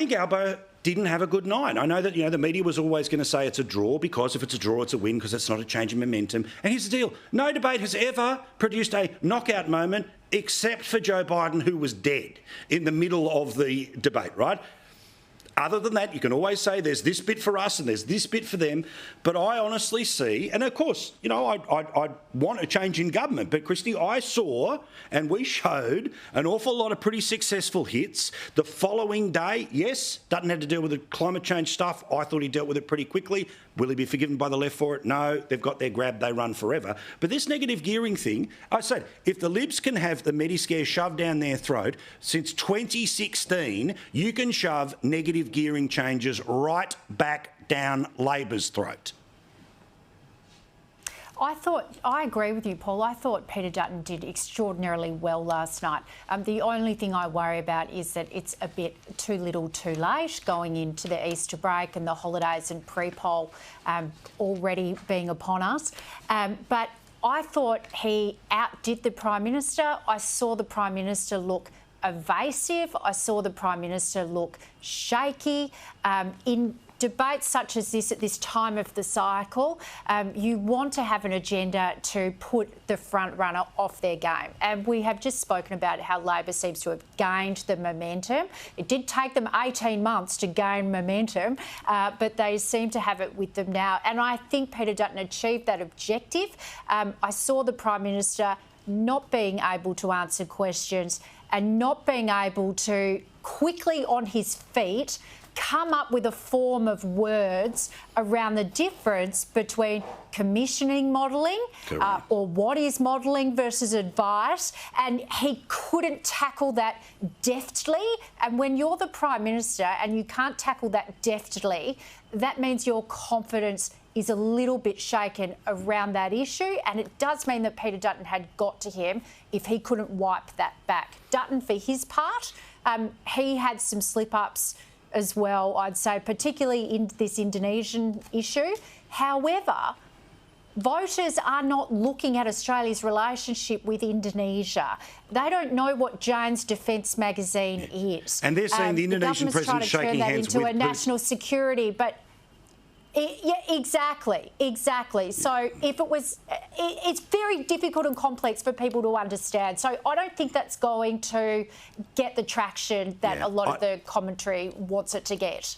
think Albo didn't have a good night. I know that, the media was always going to say it's a draw because if it's a draw, it's a win because it's not a change in momentum. And here's the deal. No debate has ever produced a knockout moment except for Joe Biden, who was dead in the middle of the debate, right? Other than that, you can always say there's this bit for us and there's this bit for them. But I honestly see, and of course, I want a change in government. But, Kristy, I saw and we showed an awful lot of pretty successful hits. The following day, yes, Dutton had to deal with the climate change stuff. I thought he dealt with it pretty quickly. Will he be forgiven by the left for it? No, they've got their grab, they run forever. But this negative gearing thing, I said, if the Libs can have the Mediscare shoved down their throat, since 2016, you can shove negative gearing changes right back down Labor's throat. I agree with you, Paul. I thought Peter Dutton did extraordinarily well last night. The only thing I worry about is that it's a bit too little too late going into the Easter break and the holidays and pre-poll already being upon us. But I thought he outdid the Prime Minister. I saw the Prime Minister look evasive. I saw the Prime Minister look shaky. In debates such as this at this time of the cycle, you want to have an agenda to put the front runner off their game. And we have just spoken about how Labor seems to have gained the momentum. It did take them 18 months to gain momentum, but they seem to have it with them now. And I think Peter Dutton achieved that objective. I saw the Prime Minister not being able to answer questions and not being able to quickly on his feet come up with a form of words around the difference between commissioning modelling or what is modelling versus advice, and he couldn't tackle that deftly. And when you're the Prime Minister and you can't tackle that deftly, that means your confidence is a little bit shaken around that issue, and it does mean that Peter Dutton had got to him if he couldn't wipe that back. Dutton, for his part, he had some slip-ups as well, I'd say, particularly in this Indonesian issue. However, voters are not looking at Australia's relationship with Indonesia. They don't know what Jane's Defence magazine is. And they're saying the Indonesian president shaking hands with... into a national security, but... Yeah, exactly. So if it was... It's very difficult and complex for people to understand. So I don't think that's going to get the traction that a lot of the commentary wants it to get.